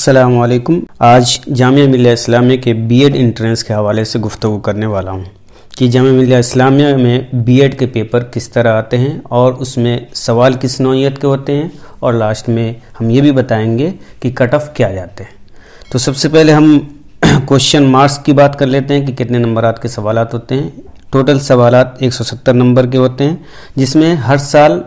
अस्सलामुअलैकुम। आज जामिया मिल्लिया इस्लामिया के बीएड एंट्रेंस के हवाले से गुफ्तगू करने वाला हूँ कि जामिया मिल्लिया इस्लामिया में बीएड के पेपर किस तरह आते हैं और उसमें सवाल किस नौइयत के होते हैं, और लास्ट में हम ये भी बताएंगे कि कट ऑफ क्या जाते हैं। तो सबसे पहले हम क्वेश्चन मार्क्स की बात कर लेते हैं कि कितने नंबरात के सवालात होते हैं। टोटल सवालात 170 नंबर के होते हैं, जिसमें हर साल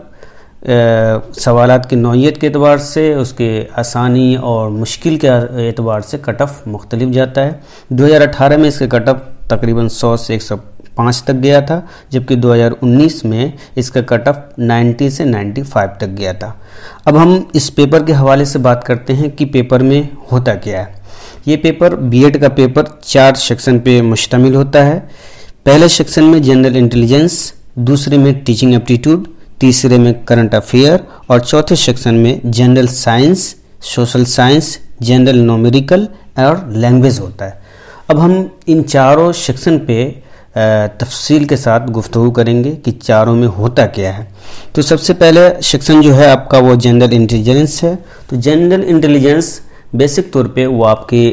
सवालात की नौइयत के एतबार से, उसके आसानी और मुश्किल के एतबार से कट ऑफ मुख्तलिफ जाता है। 2018 में इसका कट ऑफ तकरीबन 100 से 105 तक गया था, जबकि 2019 में इसका कट ऑफ 90 से 95 तक गया था। अब हम इस पेपर के हवाले से बात करते हैं कि पेपर में होता क्या है। ये पेपर बीएड का पेपर 4 सेक्शन पे मुश्तमिल होता है। पहले सेक्शन में जनरल इंटेलिजेंस, दूसरे में टीचिंग एप्टीट्यूड, तीसरे में करंट अफेयर और चौथे सेक्शन में general science, social science, general numerical और लैंग्वेज होता है। अब हम इन चारों सेक्शन पे तफसील के साथ गुफ्तगू करेंगे कि चारों में होता क्या है। तो सबसे पहले सेक्शन जो है आपका वो जनरल इंटेलिजेंस है। तो जनरल इंटेलिजेंस बेसिक तौर पे वो आपके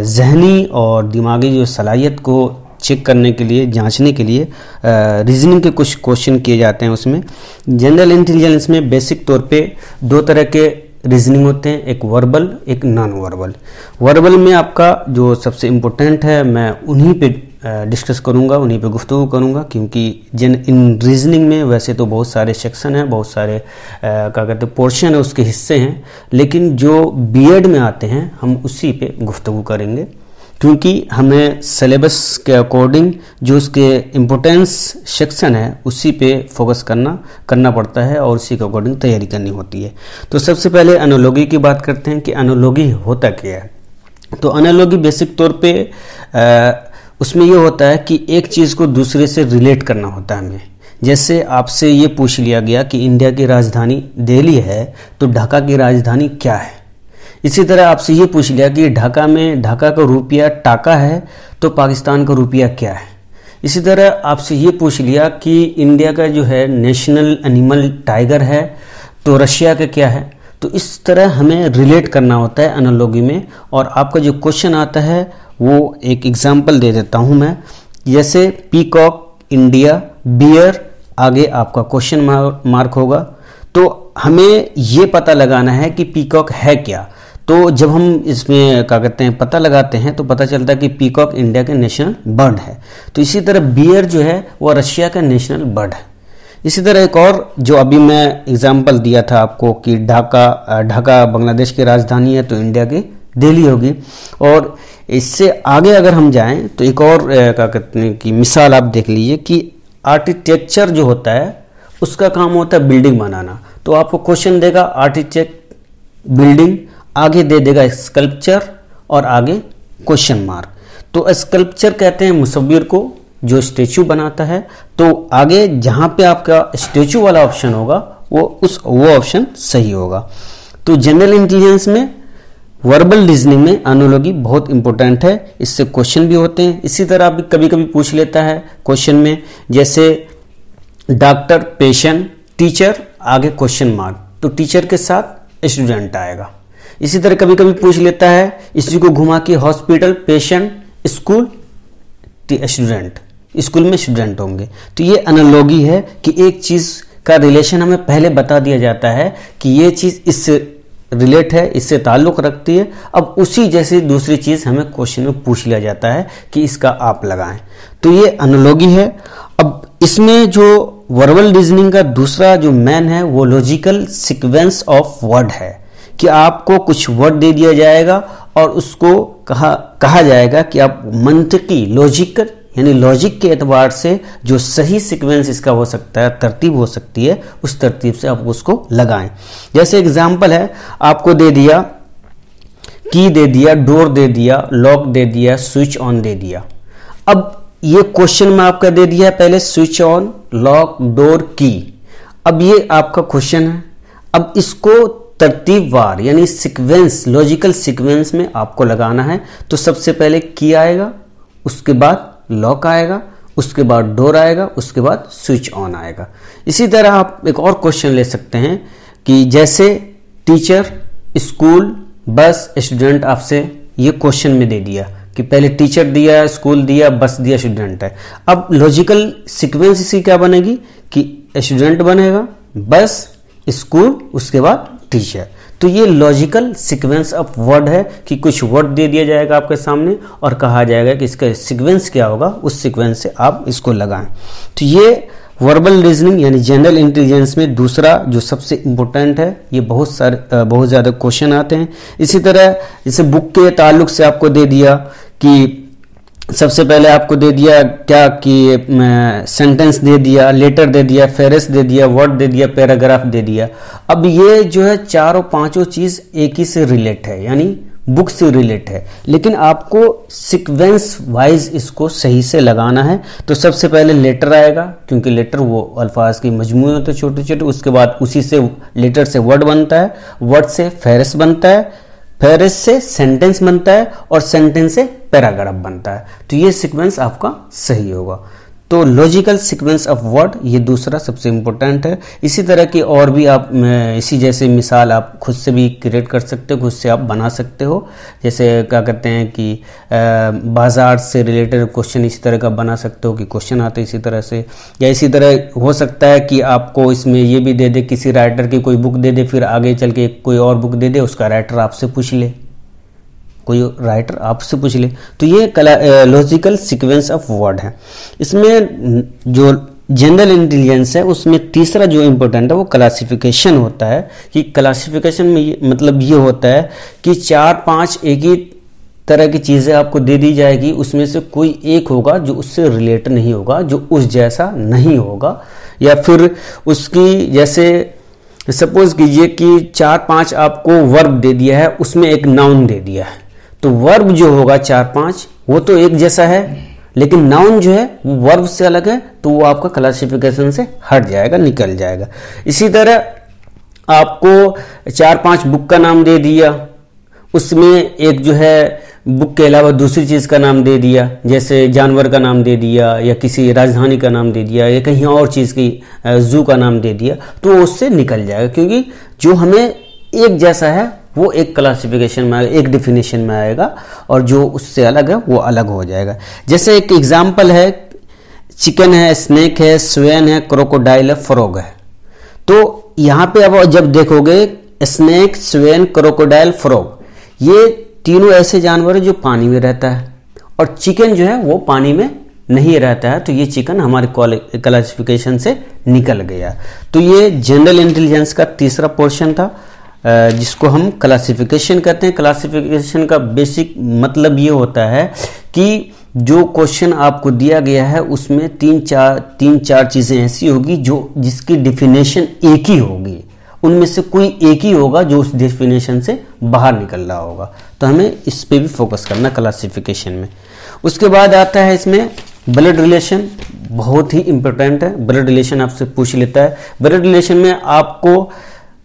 जहनी और दिमागी जो सलाहियत को चेक करने के लिए, जांचने के लिए रीजनिंग के कुछ क्वेश्चन किए जाते हैं। उसमें जनरल इंटेलिजेंस में बेसिक तौर पे 2 तरह के रीजनिंग होते हैं, एक वर्बल, एक नॉन वर्बल। वर्बल में आपका जो सबसे इम्पोर्टेंट है, मैं उन्हीं पे डिस्कस करूंगा, उन्हीं पे गुफ्तगू करूंगा, क्योंकि इन रीजनिंग में वैसे तो बहुत सारे सेक्शन हैं, बहुत सारे क्या कहते हैं पोर्शन है, उसके हिस्से हैं, लेकिन जो बीएड में आते हैं हम उसी पे गुफ्तगू करेंगे, क्योंकि हमें सिलेबस के अकॉर्डिंग जो उसके इम्पोर्टेंस सेक्शन है उसी पे फोकस करना पड़ता है और उसी के अकॉर्डिंग तैयारी करनी होती है। तो सबसे पहले एनालॉजी की बात करते हैं कि एनालॉजी होता क्या है। तो एनालॉजी बेसिक तौर पे उसमें ये होता है कि एक चीज़ को दूसरे से रिलेट करना होता है हमें। जैसे आपसे ये पूछ लिया गया कि इंडिया की राजधानी दिल्ली है, तो ढाका की राजधानी क्या है। इसी तरह आपसे ये पूछ लिया कि ढाका का रुपया टाका है, तो पाकिस्तान का रुपया क्या है। इसी तरह आपसे ये पूछ लिया कि इंडिया का जो है नेशनल एनिमल टाइगर है, तो रशिया का क्या है। तो इस तरह हमें रिलेट करना होता है एनालॉजी में। और आपका जो क्वेश्चन आता है वो एक एग्जांपल दे देता हूँ मैं। जैसे पीकॉक, इंडिया, बियर, आगे आपका क्वेश्चन मार्क होगा। तो हमें ये पता लगाना है कि पीकॉक है क्या। तो जब हम इसमें क्या कहते हैं पता लगाते हैं तो पता चलता है कि पीकॉक इंडिया के नेशनल बर्ड है। तो इसी तरह बियर जो है वो रशिया का नेशनल बर्ड है। इसी तरह एक और जो अभी मैं एग्जांपल दिया था आपको कि ढाका बांग्लादेश की राजधानी है, तो इंडिया की दिल्ली होगी। और इससे आगे अगर हम जाएं तो एक और क्या कहते हैं कि मिसाल आप देख लीजिए कि आर्किटेक्चर जो होता है उसका काम होता है बिल्डिंग बनाना। तो आपको क्वेश्चन देगा आर्किटेक्ट, बिल्डिंग, आगे दे देगा स्कल्पचर और आगे क्वेश्चन मार्क। तो स्कल्पचर कहते हैं मुसव्विर को जो स्टेचू बनाता है। तो आगे जहां पे आपका स्टेचू वाला ऑप्शन होगा वो ऑप्शन सही होगा। तो जनरल इंटेलिजेंस में वर्बल रीजनिंग में एनालॉजी बहुत इंपॉर्टेंट है, इससे क्वेश्चन भी होते हैं। इसी तरह भी कभी कभी पूछ लेता है क्वेश्चन में, जैसे डॉक्टर, पेशेंट, टीचर, आगे क्वेश्चन मार्क, तो टीचर के साथ स्टूडेंट आएगा। इसी तरह कभी कभी पूछ लेता है इसी को घुमा के hospital, patient, school, student, school में स्टूडेंट होंगे। तो ये एनालॉजी है कि एक चीज का रिलेशन हमें पहले बता दिया जाता है कि ये चीज इससे रिलेट है, इससे ताल्लुक रखती है। अब उसी जैसी दूसरी चीज हमें क्वेश्चन में पूछ लिया जाता है कि इसका आप लगाएं। तो ये एनालॉजी है। अब इसमें जो वर्बल रीजनिंग का दूसरा जो मेन है वो लॉजिकल सीक्वेंस ऑफ वर्ड है, कि आपको कुछ वर्ड दे दिया जाएगा और उसको कहा जाएगा कि आप मंतकी, लॉजिकल यानी लॉजिक के एतबार से जो सही सीक्वेंस इसका हो सकता है, तरतीब हो सकती है, उस तरतीब से आप उसको लगाएं। जैसे एग्जांपल है, आपको दे दिया की, दे दिया डोर, दे दिया लॉक, दे दिया स्विच ऑन, दे दिया। अब ये क्वेश्चन में आपका दे दिया है पहले स्विच ऑन, लॉक, डोर, की। अब ये आपका क्वेश्चन है। अब इसको तरतीबवार यानी सीक्वेंस, लॉजिकल सीक्वेंस में आपको लगाना है। तो सबसे पहले की आएगा, उसके बाद लॉक आएगा, उसके बाद डोर आएगा, उसके बाद स्विच ऑन आएगा। इसी तरह आप एक और क्वेश्चन ले सकते हैं कि जैसे टीचर, स्कूल, बस, स्टूडेंट आपसे ये क्वेश्चन में दे दिया कि पहले टीचर दिया, स्कूल दिया, बस दिया, स्टूडेंट है। अब लॉजिकल सीक्वेंस इसकी क्या बनेगी कि स्टूडेंट बनेगा, बस, स्कूल, उसके बाद टीचर। तो ये लॉजिकल सीक्वेंस ऑफ वर्ड है कि कुछ वर्ड दे दिया जाएगा आपके सामने और कहा जाएगा कि इसका सीक्वेंस क्या होगा, उस सीक्वेंस से आप इसको लगाएं। तो ये वर्बल रीजनिंग यानी जनरल इंटेलिजेंस में दूसरा जो सबसे इम्पोर्टेंट है। ये बहुत ज़्यादा क्वेश्चन आते हैं। इसी तरह जैसे बुक के ताल्लुक से आपको दे दिया कि सबसे पहले आपको दे दिया क्या कि सेंटेंस दे दिया, लेटर दे दिया, फेरेस दे दिया, वर्ड दे दिया, पैराग्राफ दे दिया। अब ये जो है चारों पांचों चीज एक ही से रिलेट है, यानी बुक से रिलेट है, लेकिन आपको सीक्वेंस वाइज इसको सही से लगाना है। तो सबसे पहले लेटर आएगा, क्योंकि लेटर वो अल्फाज की मजमूए होते हैं छोटे छोटे। उसके बाद उसी से लेटर से वर्ड बनता है, वर्ड से फेरेस बनता है, फेरेस से सेंटेंस बनता है और सेंटेंस से पैराग्राफ बनता है। तो ये सीक्वेंस आपका सही होगा। तो लॉजिकल सीक्वेंस ऑफ वर्ड ये दूसरा सबसे इंपॉर्टेंट है। इसी तरह की और भी आप इसी जैसे मिसाल आप खुद से भी क्रिएट कर सकते हो, खुद से आप बना सकते हो। जैसे क्या कहते हैं कि बाजार से रिलेटेड क्वेश्चन इसी तरह का बना सकते हो कि क्वेश्चन आते इसी तरह से। या इसी तरह हो सकता है कि आपको इसमें ये भी दे दे, किसी राइटर की कोई बुक दे दे, फिर आगे चल के कोई और बुक दे दे, उसका राइटर आपसे पूछ ले, कोई राइटर आपसे पूछ ले। तो ये लॉजिकल सीक्वेंस ऑफ वर्ड है। इसमें जो जनरल इंटेलिजेंस है उसमें तीसरा जो इम्पोर्टेंट है वो क्लासिफिकेशन होता है। कि क्लासिफिकेशन में मतलब ये होता है कि 4-5 एक ही तरह की चीज़ें आपको दे दी जाएगी, उसमें से कोई एक होगा जो उससे रिलेट नहीं होगा, जो उस जैसा नहीं होगा, या फिर उसकी जैसे सपोज कीजिए कि 4-5 आपको वर्ब दे दिया है, उसमें एक नाउन दे दिया है। तो वर्ब जो होगा 4-5 वो तो एक जैसा है, लेकिन नाउन जो है वो वर्ब से अलग है, तो वो आपका क्लासिफिकेशन से हट जाएगा, निकल जाएगा। इसी तरह आपको 4-5 बुक का नाम दे दिया, उसमें एक जो है बुक के अलावा दूसरी चीज़ का नाम दे दिया, जैसे जानवर का नाम दे दिया या किसी राजधानी का नाम दे दिया या कहीं और चीज़ की जू का नाम दे दिया, तो वो उससे निकल जाएगा। क्योंकि जो हमें एक जैसा है वो एक क्लासिफिकेशन में आएगा, एक डिफिनेशन में आएगा, और जो उससे अलग है वो अलग हो जाएगा। जैसे एक एग्जाम्पल है, चिकन है, स्नेक है, स्वेन है, क्रोकोडाइल है, फ्रॉग है। तो यहाँ पे अब जब देखोगे स्नेक, स्वेन, क्रोकोडाइल, फ्रॉग, ये तीनों ऐसे जानवर है जो पानी में रहता है, और चिकन जो है वो पानी में नहीं रहता है। तो ये चिकन हमारे क्लासिफिकेशन से निकल गया। तो ये जनरल इंटेलिजेंस का तीसरा पोर्शन था, जिसको हम क्लासिफिकेशन कहते हैं। क्लासिफिकेशन का बेसिक मतलब ये होता है कि जो क्वेश्चन आपको दिया गया है उसमें तीन चार चीजें ऐसी होगी जो जिसकी डिफिनेशन एक ही होगी, उनमें से कोई एक ही होगा जो उस डेफिनेशन से बाहर निकल रहा होगा। तो हमें इस पे भी फोकस करना क्लासिफिकेशन में। उसके बाद आता है इसमें ब्लड रिलेशन, बहुत ही इंपॉर्टेंट है। ब्लड रिलेशन आपसे पूछ लेता है। ब्लड रिलेशन में आपको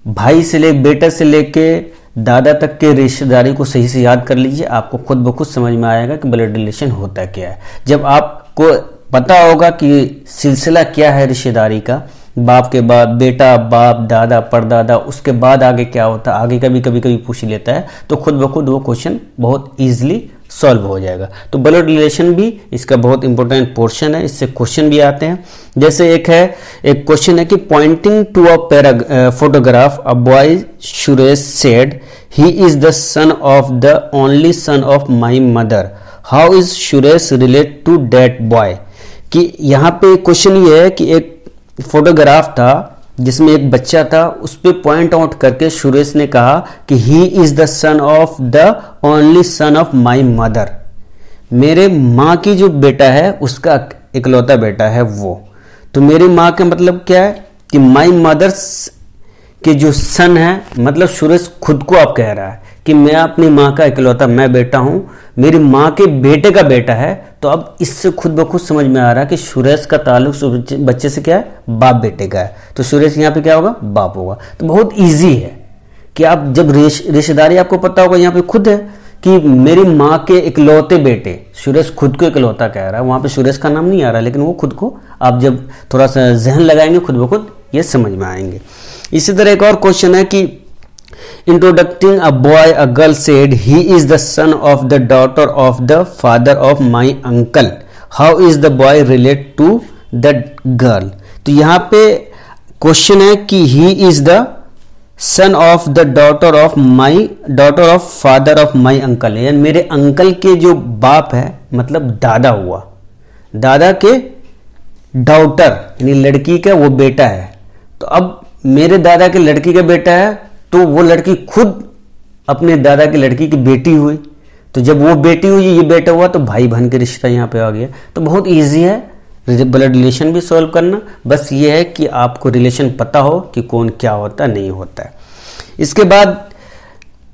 भाई से बेटा से लेके दादा तक के रिश्तेदारी को सही से याद कर लीजिए, आपको खुद ब खुद समझ में आएगा कि ब्लड रिलेशन होता क्या है। जब आपको पता होगा कि सिलसिला क्या है रिश्तेदारी का, बाप के बाद बेटा, बाप, दादा, परदादा, उसके बाद आगे क्या होता है, आगे कभी पूछ लेता है, तो खुद ब खुद वो क्वेश्चन बहुत ईजिली सॉल्व हो जाएगा। तो ब्लड रिलेशन भी इसका बहुत इंपॉर्टेंट पोर्शन है, इससे क्वेश्चन भी आते हैं। जैसे एक क्वेश्चन है कि pointing to a photograph a boy Suresh said he is the son of the only son of my mother, how is Suresh relate to that boy. कि यहाँ पे क्वेश्चन ये है कि एक फोटोग्राफ था जिसमें एक बच्चा था, उस पे पॉइंट आउट करके सुरेश ने कहा कि ही is the son of the only son of my mother, मेरे माँ की जो बेटा है उसका इकलौता बेटा है वो। तो मेरी माँ का मतलब क्या है कि माई मदर्स के जो सन है, मतलब सुरेश खुद को आप कह रहा है कि मैं अपनी माँ का इकलौता मैं बेटा हूं, मेरी माँ के बेटे का बेटा है। तो अब इससे खुद ब खुद समझ में आ रहा है कि सुरेश का ताल्लुक बच्चे से क्या है, बाप बेटे का है। तो सुरेश यहाँ पे क्या होगा, बाप होगा। तो बहुत इजी है कि आप जब रिश्तेदारी आपको पता होगा, यहाँ पे खुद है कि मेरी माँ के इकलौते बेटे, सुरेश खुद को इकलौता कह रहा है, वहां पे सुरेश का नाम नहीं आ रहा, लेकिन वो खुद को आप जब थोड़ा सा जहन लगाएंगे खुद ब खुद ये समझ में आएंगे। इसी तरह एक और क्वेश्चन है कि Introducing a boy, a girl said, "He is the son of the daughter of the father of my uncle. How is the boy related to the girl?" तो यहाँ पे क्वेश्चन है कि he is the son of the daughter of father of my uncle, यानी मेरे uncle के जो बाप है, मतलब दादा हुआ, दादा के डॉटर यानी लड़की का वो बेटा है। तो अब मेरे दादा के लड़की का बेटा है, तो वो लड़की खुद अपने दादा की लड़की की बेटी हुई। तो जब वो बेटी हुई, ये बेटा हुआ, तो भाई बहन के रिश्ता यहाँ पे आ गया। तो बहुत इजी है ब्लड रिलेशन भी सॉल्व करना। बस ये है कि आपको रिलेशन पता हो कि कौन क्या होता नहीं होता है। इसके बाद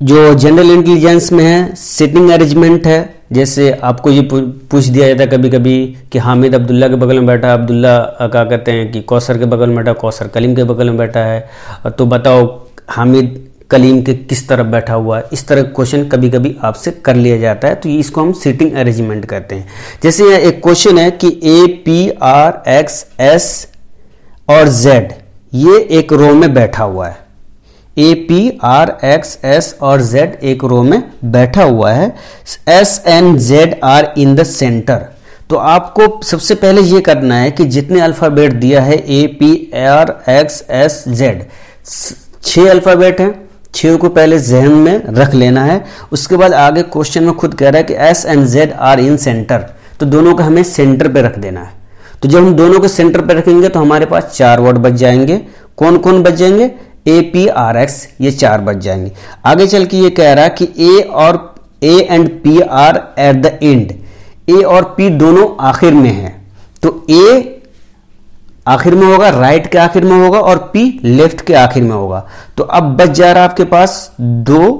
जो जनरल इंटेलिजेंस में है, सिटिंग अरेंजमेंट है। जैसे आपको ये पूछ दिया जाता है कभी कभी कि हामिद अब्दुल्ला के बगल में बैठा है, अब्दुल्ला क्या कहते हैं कि कौसर के बगल में बैठा, कौसर कलीम के बगल में बैठा है, तो बताओ हामिद कलीम के किस तरफ बैठा हुआ है। इस तरह क्वेश्चन कभी कभी आपसे कर लिया जाता है, तो इसको हम सिटिंग अरेंजमेंट कहते हैं। जैसे यहाँ एक क्वेश्चन है कि A P R X S और जेड ये एक रो में बैठा हुआ है। A P R X S और जेड एक रो में बैठा हुआ है। S and Z are in the centre. तो आपको सबसे पहले ये करना है कि जितने अल्फाबेट दिया है A P R X S Z, 6 alphabet हैं, 6 को पहले जहन में रख लेना है। उसके बाद आगे क्वेश्चन में खुद कह रहा है कि S and Z are in centre, तो दोनों को हमें सेंटर पे रख देना है। तो जब हम दोनों को सेंटर पे रखेंगे तो हमारे पास 4 वर्ड बच जाएंगे। कौन कौन बच जाएंगे? ए पी आर एक्स, ये 4 बच जाएंगे। आगे चल के ये कह रहा है कि A and P are at the end, A और पी दोनों आखिर में है। तो ए आखिर में होगा, राइट के आखिर में होगा, और पी लेफ्ट के आखिर में होगा। तो अब बच जा रहा है आपके पास 2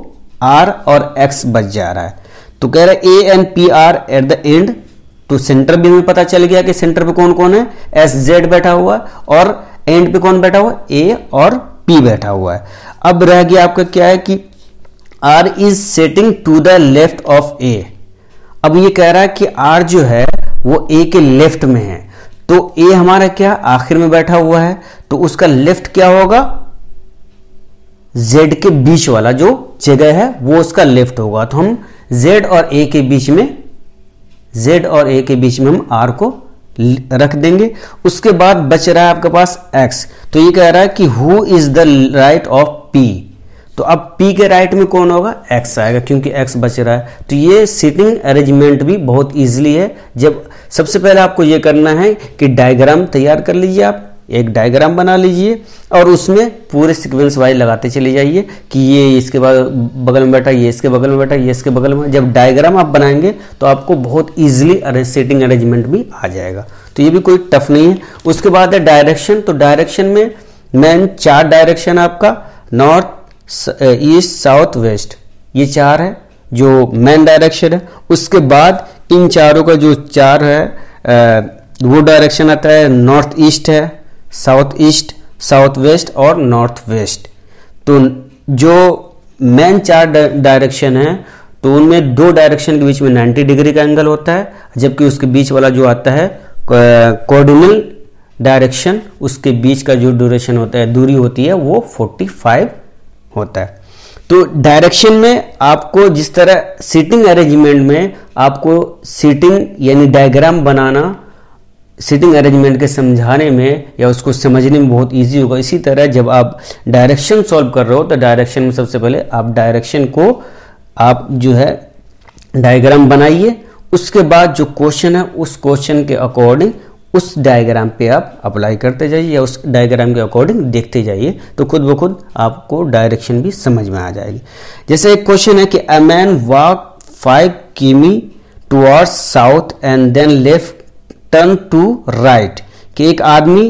आर और एक्स बच जा रहा है। तो कह रहा है ए and P are at the and, तो सेंटर भी हमें पता चल गया कि सेंटर पे कौन कौन है, एस जेड बैठा हुआ है, और एंड पे कौन बैठा हुआ है, ए और पी बैठा हुआ है। अब रह गया आपका क्या है कि R is setting to the left of A. अब ये कह रहा है कि आर जो है वो ए के लेफ्ट में है, तो ए हमारा क्या आखिर में बैठा हुआ है, तो उसका लेफ्ट क्या होगा, जेड के बीच वाला जो जगह है वो उसका लेफ्ट होगा। तो हम जेड और ए के बीच में हम आर को रख देंगे। उसके बाद बच रहा है आपके पास एक्स। तो ये कह रहा है कि who is the right of P. तो अब पी के राइट में कौन होगा, एक्स आएगा, क्योंकि एक्स बच रहा है। तो ये सिटिंग अरेंजमेंट भी बहुत इजीली है। जब सबसे पहले आपको ये करना है कि डायग्राम तैयार कर लीजिए, आप एक डायग्राम बना लीजिए और उसमें पूरे सीक्वेंस वाइज लगाते चले जाइए कि ये इसके बगल में बैठा, ये इसके बगल में बैठा, ये इसके बगल में। जब डायग्राम आप बनाएंगे तो आपको बहुत इजीली सिटिंग अरेंजमेंट भी आ जाएगा। तो ये भी कोई टफ नहीं है। उसके बाद है डायरेक्शन। तो डायरेक्शन में मेन 4 डायरेक्शन आपका, नॉर्थ, ईस्ट, साउथ, वेस्ट, ये 4 है जो मेन डायरेक्शन है। उसके बाद इन चारों का जो 4 है वो डायरेक्शन आता है, नॉर्थ ईस्ट है, साउथ ईस्ट, साउथ वेस्ट और नॉर्थ वेस्ट। तो जो मेन 4 डायरेक्शन है तो उनमें 2 डायरेक्शन के बीच में 90 डिग्री का एंगल होता है, जबकि उसके बीच वाला जो आता है कोऑर्डिनल डायरेक्शन, उसके बीच का जो ड्यूरेशन होता है, दूरी होती है, वो 45 होता है। तो डायरेक्शन में आपको जिस तरह सीटिंग अरेंजमेंट में आपको सीटिंग यानी डायग्राम बनाना सीटिंग अरेंजमेंट के समझाने में या उसको समझने में बहुत इजी होगा, इसी तरह जब आप डायरेक्शन सॉल्व कर रहे हो तो डायरेक्शन में सबसे पहले आप डायरेक्शन को आप जो है डायग्राम बनाइए। उसके बाद जो क्वेश्चन है उस क्वेश्चन के अकॉर्डिंग उस डायग्राम पे आप अप्लाई करते जाइए या उस डायग्राम के अकॉर्डिंग देखते जाइए, तो खुद ब खुद आपको डायरेक्शन भी समझ में आ जाएगी। जैसे एक क्वेश्चन है कि अ मैन वॉक 5 किमी towards south and then left turn to right, कि एक आदमी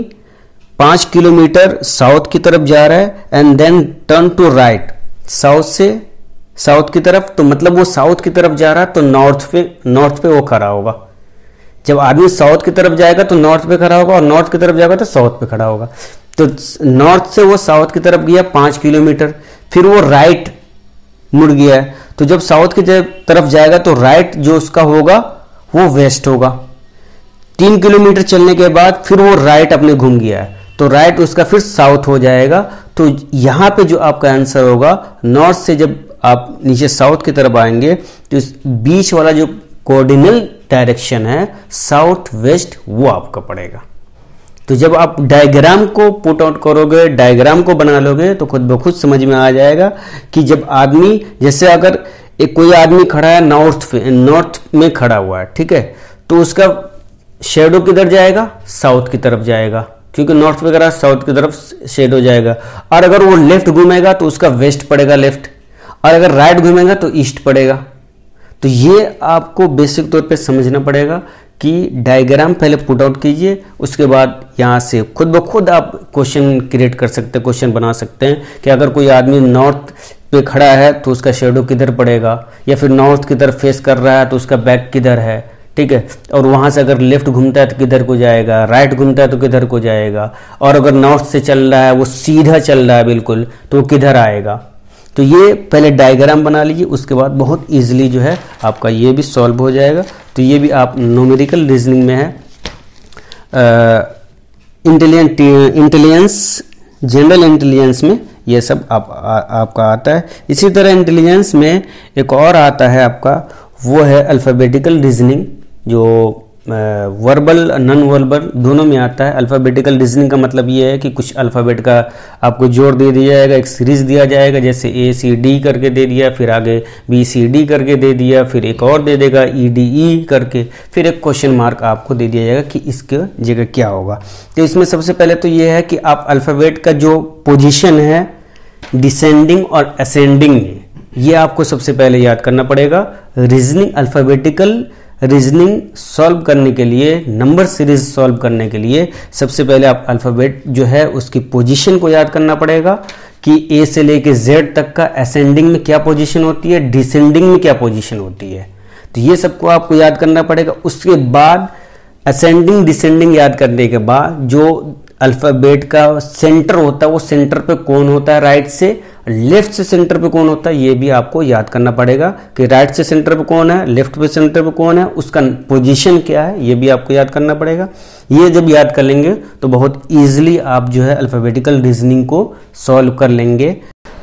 5 किलोमीटर साउथ की तरफ जा रहा है and then turn to right, south से साउथ की तरफ, तो मतलब वो साउथ की तरफ जा रहा है तो नॉर्थ पे वो खड़ा होगा। जब आदमी साउथ की तरफ जाएगा तो नॉर्थ पे खड़ा होगा और नॉर्थ की तरफ जाएगा तो साउथ पे खड़ा होगा। तो नॉर्थ से वो साउथ की तरफ गया 5 किलोमीटर, फिर वो राइट मुड़ गया है, तो जब साउथ की तरफ जाएगा तो राइट जो उसका होगा वो वेस्ट होगा। 3 किलोमीटर चलने के बाद फिर वो राइट अपने घूम गया है तो राइट उसका फिर साउथ हो जाएगा, तो यहाँ पे जो आपका आंसर होगा, नॉर्थ से जब आप नीचे साउथ की तरफ आएंगे तो इस बीच वाला जो कोऑर्डिनल डायरेक्शन है साउथ वेस्ट, वो आपका पड़ेगा। तो जब आप डायग्राम को पुट आउट करोगे, डायग्राम को बना लोगे, तो खुद ब खुद समझ में आ जाएगा कि जब आदमी, जैसे अगर एक कोई आदमी खड़ा है नॉर्थ में खड़ा हुआ है, ठीक है, तो उसका शेडो किधर जाएगा, साउथ की तरफ जाएगा, क्योंकि नॉर्थ वगैरह साउथ की तरफ शेडो जाएगा। और अगर वो लेफ्ट घूमेगा तो उसका वेस्ट पड़ेगा लेफ्ट, और अगर राइट घूमेगा तो ईस्ट पड़ेगा। तो ये आपको बेसिक तौर पे समझना पड़ेगा कि डायग्राम पहले पुट आउट कीजिए, उसके बाद यहाँ से खुद ब खुद आप क्वेश्चन क्रिएट कर सकते हैं, क्वेश्चन बना सकते हैं कि अगर कोई आदमी नॉर्थ पे खड़ा है तो उसका शेडो किधर पड़ेगा, या फिर नॉर्थ की तरफ फेस कर रहा है तो उसका बैक किधर है, ठीक है, और वहाँ से अगर लेफ्ट घूमता है तो किधर को जाएगा, राइट घूमता है तो किधर को जाएगा, और अगर नॉर्थ से चल रहा है, वो सीधा चल रहा है बिल्कुल, तो वो किधर आएगा। तो ये पहले डायग्राम बना लीजिए, उसके बाद बहुत इजीली जो है आपका ये भी सॉल्व हो जाएगा। तो ये भी आप न्यूमेरिकल रीजनिंग में है, इंटेलिजेंस, जनरल इंटेलिजेंस में ये सब आपका आता है। इसी तरह इंटेलिजेंस में एक और आता है आपका, वो है अल्फ़ाबेटिकल रीजनिंग, जो वर्बल नॉन वर्बल दोनों में आता है। अल्फ़ाबेटिकल रीजनिंग का मतलब ये है कि कुछ अल्फ़ाबेट का आपको जोड़ दे दिया जाएगा, एक सीरीज दिया जाएगा, जैसे ACD करके दे दिया, फिर आगे BCD करके दे दिया, फिर एक और दे देगा EDE करके, फिर एक क्वेश्चन मार्क आपको दे दिया जाएगा कि इसके जगह क्या होगा। तो इसमें सबसे पहले तो ये है कि आप अल्फ़ाबेट का जो पोजिशन है डिसेंडिंग और असेंडिंग में, ये आपको सबसे पहले याद करना पड़ेगा। रीजनिंग, अल्फ़ाबेटिकल रीजनिंग सॉल्व करने के लिए, नंबर सीरीज सॉल्व करने के लिए सबसे पहले आप अल्फ़ाबेट जो है उसकी पोजीशन को याद करना पड़ेगा कि A से लेके Z तक का असेंडिंग में क्या पोजीशन होती है, डिसेंडिंग में क्या पोजीशन होती है। तो ये सबको आपको याद करना पड़ेगा। उसके बाद असेंडिंग डिसेंडिंग याद करने के बाद जो अल्फ़ाबेट का सेंटर होता है, वो सेंटर पे कौन होता है राइट से, लेफ्ट से सेंटर पे कौन होता है, ये भी आपको याद करना पड़ेगा कि राइट से सेंटर पे कौन है, लेफ्ट पे सेंटर पे कौन है, उसका पोजीशन क्या है, ये भी आपको याद करना पड़ेगा। ये जब याद कर लेंगे तो बहुत इजीली आप जो है अल्फ़ाबेटिकल रीजनिंग को सॉल्व कर लेंगे।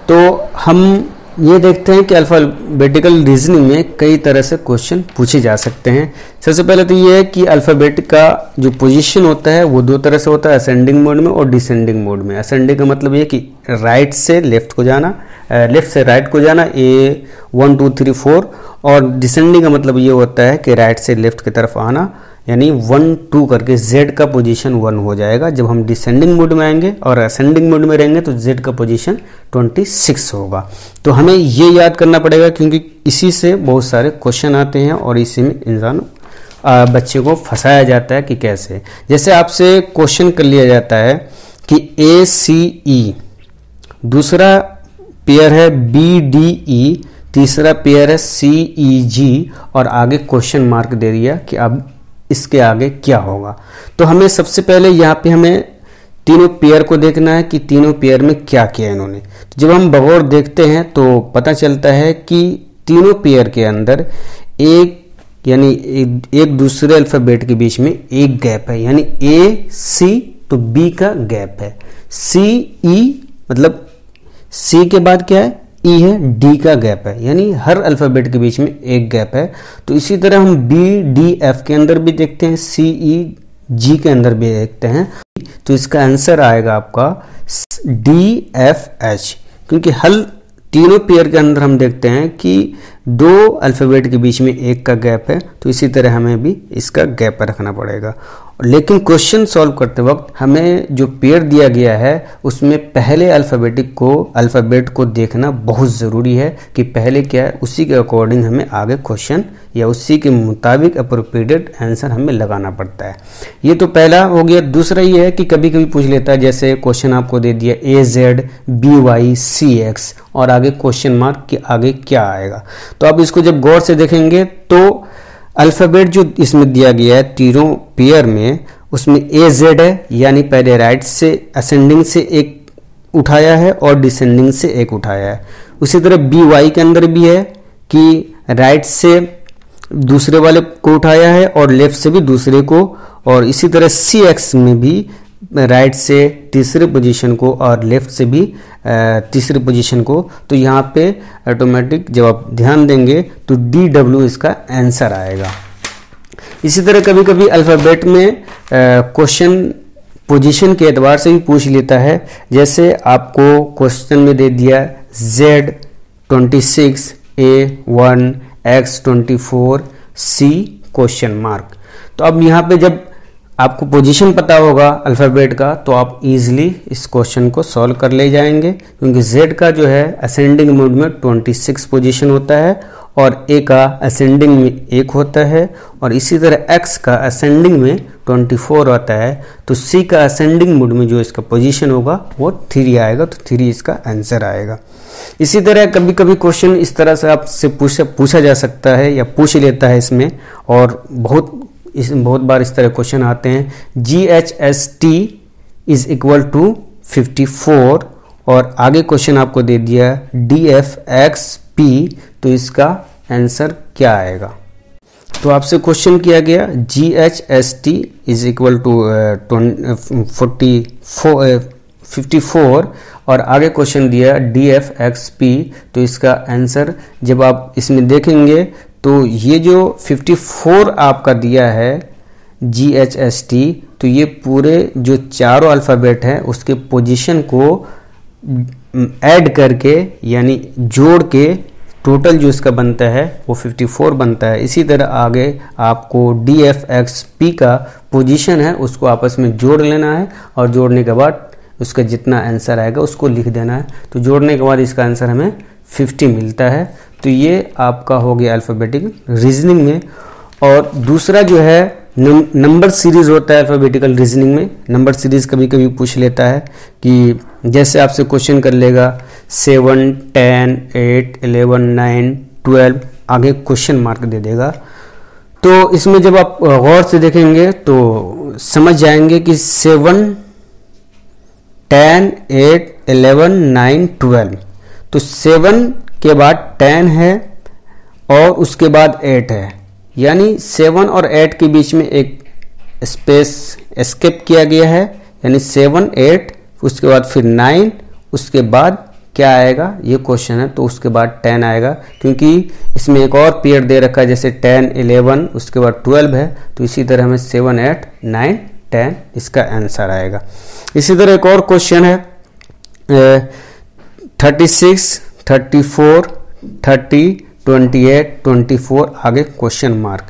तो हम ये देखते हैं कि अल्फ़ाबेटिकल रीजनिंग में कई तरह से क्वेश्चन पूछे जा सकते हैं। सबसे पहले तो ये है कि अल्फ़ाबेट का जो पोजीशन होता है वो दो तरह से होता है, असेंडिंग मोड में और डिसेंडिंग मोड में। असेंडिंग का मतलब ये कि राइट से लेफ्ट को जाना, लेफ्ट से राइट को जाना, A1 2 3 4, और डिसेंडिंग का मतलब ये होता है कि राइट से लेफ्ट की तरफ आना, यानी 1 2 करके Z का पोजीशन 1 हो जाएगा जब हम डिसेंडिंग मोड में आएंगे, और असेंडिंग मोड में रहेंगे तो Z का पोजीशन 26 होगा। तो हमें ये याद करना पड़ेगा क्योंकि इसी से बहुत सारे क्वेश्चन आते हैं और इसी में इंसान बच्चे को फंसाया जाता है कि कैसे। जैसे आपसे क्वेश्चन कर लिया जाता है कि ACE, दूसरा पेयर है BDE, तीसरा पेयर है CEG, और आगे क्वेश्चन मार्क दे दिया कि अब इसके आगे क्या होगा। तो हमें सबसे पहले यहाँ पे हमें तीनों पेयर को देखना है कि तीनों पेयर में क्या किया इन्होंने। तो जब हम बगौर देखते हैं तो पता चलता है कि तीनों पेयर के अंदर एक दूसरे अल्फ़ाबेट के बीच में एक गैप है, यानी AC तो B का गैप है, CE मतलब C के बाद क्या है, E है, D का गैप है, यानी हर अल्फ़ाबेट के बीच में एक गैप है। तो इसी तरह हम BDF के अंदर भी देखते हैं, CEG के अंदर भी देखते हैं। तो इसका आंसर आएगा आपका DFH, क्योंकि हर तीनों पेयर के अंदर हम देखते हैं कि दो अल्फ़ाबेट के बीच में एक का गैप है, तो इसी तरह हमें भी इसका गैप रखना पड़ेगा। लेकिन क्वेश्चन सॉल्व करते वक्त हमें जो पेयर दिया गया है उसमें पहले अल्फ़ाबेट को देखना बहुत ज़रूरी है कि पहले क्या है, उसी के अकॉर्डिंग हमें आगे क्वेश्चन या उसी के मुताबिक अप्रोप्रिएटेड आंसर हमें लगाना पड़ता है। ये तो पहला हो गया। दूसरा ये है कि कभी कभी पूछ लेता है, जैसे क्वेश्चन आपको दे दिया AZ BY CX और आगे क्वेश्चन मार्क के आगे क्या आएगा। तो आप इसको जब गौर से देखेंगे तो अल्फ़ाबेट जो इसमें दिया गया है तीनों पेयर में, उसमें AZ है, यानी पहले राइट से असेंडिंग से एक उठाया है और डिसेंडिंग से एक उठाया है। उसी तरह BY के अंदर भी है कि राइट से दूसरे वाले को उठाया है और लेफ्ट से भी दूसरे को, और इसी तरह CX में भी राइट से तीसरे पोजीशन को और लेफ्ट से भी तीसरे पोजीशन को, तो यहाँ पे ऑटोमेटिक जब आप ध्यान देंगे तो DW इसका आंसर आएगा। इसी तरह कभी कभी अल्फ़ाबेट में क्वेश्चन पोजीशन के एतबार से भी पूछ लेता है। जैसे आपको क्वेश्चन में दे दिया Z26 A1 X24 C question mark, तो अब यहाँ पे जब आपको पोजीशन पता होगा अल्फ़ाबेट का तो आप इजीली इस क्वेश्चन को सॉल्व कर ले जाएंगे, क्योंकि Z का जो है असेंडिंग मोड में 26 पोजीशन होता है और A का असेंडिंग में 1 होता है, और इसी तरह X का असेंडिंग में 24 होता है, तो C का असेंडिंग मोड में जो इसका पोजीशन होगा वो 3 आएगा, तो 3 इसका आंसर आएगा। इसी तरह कभी कभी क्वेश्चन इस तरह से आपसे पूछा जा सकता है या पूछ लेता है इसमें, और बहुत बार इस तरह क्वेश्चन आते हैं। GHST इज इक्वल टू 54 और आगे क्वेश्चन आपको दे दिया DFXP, तो इसका आंसर क्या आएगा। तो आपसे क्वेश्चन किया गया GHST इज इक्वल टू 54 और आगे क्वेश्चन दिया DFXP, तो इसका आंसर जब आप इसमें देखेंगे तो ये जो 54 आपका दिया है GHST, तो ये पूरे जो चारों अल्फ़ाबेट हैं उसके पोजीशन को ऐड करके यानी जोड़ के टोटल जो इसका बनता है वो 54 बनता है। इसी तरह आगे आपको DFXP का पोजीशन है उसको आपस में जोड़ लेना है और जोड़ने के बाद उसका जितना आंसर आएगा उसको लिख देना है। तो जोड़ने के बाद इसका आंसर हमें 50 मिलता है। तो ये आपका हो गया अल्फ़ाबेटिक रीजनिंग में। और दूसरा जो है नंबर सीरीज़ होता है अल्फ़ाबेटिकल रीजनिंग में। नंबर सीरीज़ कभी कभी पूछ लेता है कि जैसे आपसे क्वेश्चन कर लेगा 7, 10, 8, 11, 9, 12, आगे क्वेश्चन मार्क दे देगा। तो इसमें जब आप गौर से देखेंगे तो समझ जाएंगे कि 7, 10, 8, 11, 9, 12, तो 7 के बाद 10 है और उसके बाद 8 है, यानी 7 और 8 के बीच में एक स्पेस एस्केप किया गया है, यानी 7, 8, उसके बाद फिर 9, उसके बाद क्या आएगा ये क्वेश्चन है, तो उसके बाद 10 आएगा, क्योंकि इसमें एक और पेयर दे रखा है जैसे 10, 11, उसके बाद 12 है, तो इसी तरह हमें 7, 8, 9, 10 इसका आंसर आएगा। इसी तरह एक और क्वेश्चन है 36, 34, 30, 28, 24, आगे क्वेश्चन मार्क।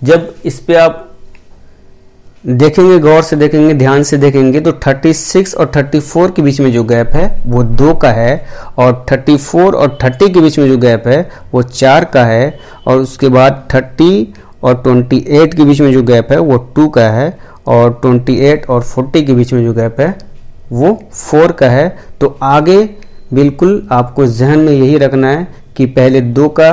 जब इस पे आप देखेंगे, गौर से देखेंगे, ध्यान से देखेंगे, तो 36 और 34 के बीच में जो गैप है वो 2 का है, और 34 और 30 के बीच में जो गैप है वो 4 का है, और उसके बाद 30 और 28 के बीच में जो गैप है वो 2 का है, और 28 और 40 के बीच में जो गैप है वो 4 का है। तो आगे बिल्कुल आपको जहन में यही रखना है कि पहले 2 का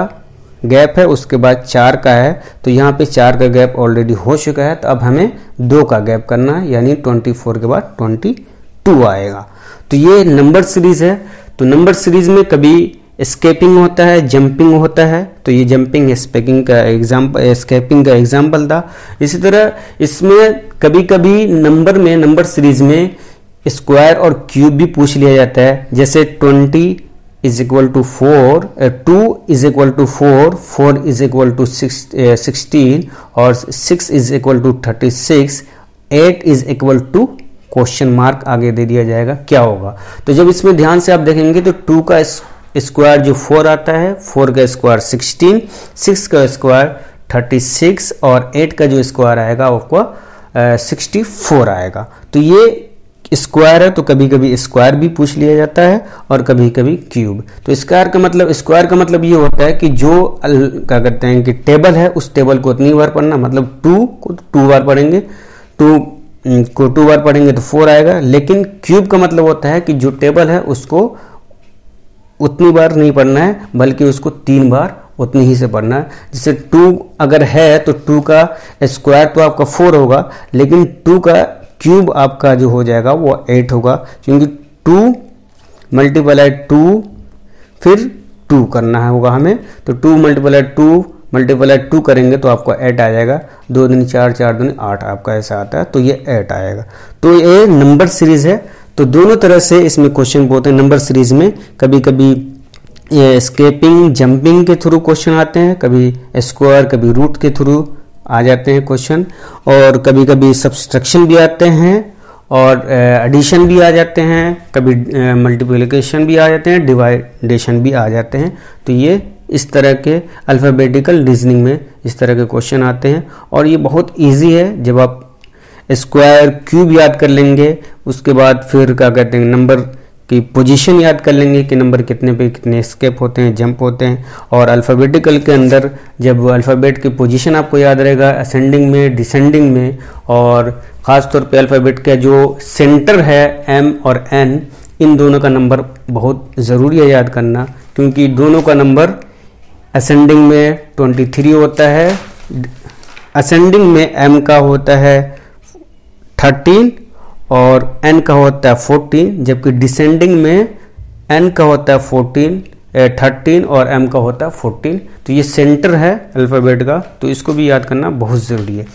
गैप है, उसके बाद 4 का है, तो यहाँ पे 4 का गैप ऑलरेडी हो चुका है, तो अब हमें 2 का गैप करना है, यानी 24 के बाद 22 आएगा। तो ये नंबर सीरीज है। तो नंबर सीरीज में कभी स्केपिंग होता है, जंपिंग होता है, तो ये जंपिंग स्केपिंग का एग्जाम्पल था। इसी तरह इसमें कभी कभी नंबर सीरीज में स्क्वायर और क्यूब भी पूछ लिया जाता है, जैसे 20 is equal to 4, 2 is equal to 4, 4 is equal to 16 और 6 is equal to 36, 8 is equal to question mark आगे दे दिया जाएगा क्या होगा। तो जब इसमें ध्यान से आप देखेंगे तो 2 का स्क्वायर जो 4 आता है, 4 का स्क्वायर 16, 6 का स्क्वायर 36 और 8 का जो स्क्वायर आएगा वो 64 आएगा। तो ये स्क्वायर है, तो कभी कभी स्क्वायर भी पूछ लिया जाता है और कभी कभी क्यूब। तो स्क्वायर का मतलब ये होता है कि जो क्या कहते हैं कि टेबल है उस टेबल को उतनी बार पढ़ना, मतलब 2 को 2 बार पढ़ेंगे, 2 को 2 बार पढ़ेंगे तो 4 आएगा। लेकिन क्यूब का मतलब होता है कि जो टेबल है उसको उतनी बार नहीं पढ़ना है, बल्कि उसको 3 बार उतनी ही से पढ़ना है। जैसे 2 अगर है तो 2 का स्क्वायर तो आपका 4 होगा, लेकिन 2 का क्यूब आपका जो हो जाएगा वो 8 होगा, क्योंकि 2 मल्टीप्लाई 2 फिर 2 करना है होगा हमें। तो 2 मल्टीप्लाई 2 मल्टीप्लाई 2 करेंगे तो आपको 8 आ जाएगा। 2 दूनी 4, 4 दूनी 8 आपका ऐसा आता है, तो ये 8 आएगा। तो ये नंबर सीरीज है। तो दोनों तरह से इसमें क्वेश्चन होते हैं नंबर सीरीज में। कभी कभी ये स्केपिंग जंपिंग के थ्रू क्वेश्चन आते हैं, कभी स्क्वायर कभी रूट के थ्रू आ जाते हैं क्वेश्चन, और कभी कभी सब्सट्रैक्शन भी आते हैं, और एडिशन भी आ जाते हैं, कभी मल्टीप्लिकेशन भी आ जाते हैं, डिवाइडेशन भी आ जाते हैं। तो ये इस तरह के अल्फ़ाबेटिकल रीजनिंग में इस तरह के क्वेश्चन आते हैं, और ये बहुत इजी है। जब आप स्क्वायर क्यूब याद कर लेंगे, उसके बाद फिर क्या कहते हैं नंबर की पोजीशन याद कर लेंगे कि नंबर कितने पे कितने स्केप होते हैं, जंप होते हैं, और अल्फ़ाबेटिकल के अंदर जब अल्फ़ाबेट की पोजीशन आपको याद रहेगा असेंडिंग में, डिसेंडिंग में, और ख़ास तौर पे अल्फ़ाबेट का जो सेंटर है एम और एन, इन दोनों का नंबर बहुत ज़रूरी है याद करना, क्योंकि दोनों का नंबर असेंडिंग में 23 होता है, असेंडिंग में एम का होता है 13 और n का होता है 14, जबकि डिसेंडिंग में n का होता है 13 और m का होता है 14। तो ये सेंटर है अल्फ़ाबेट का, तो इसको भी याद करना बहुत ज़रूरी है।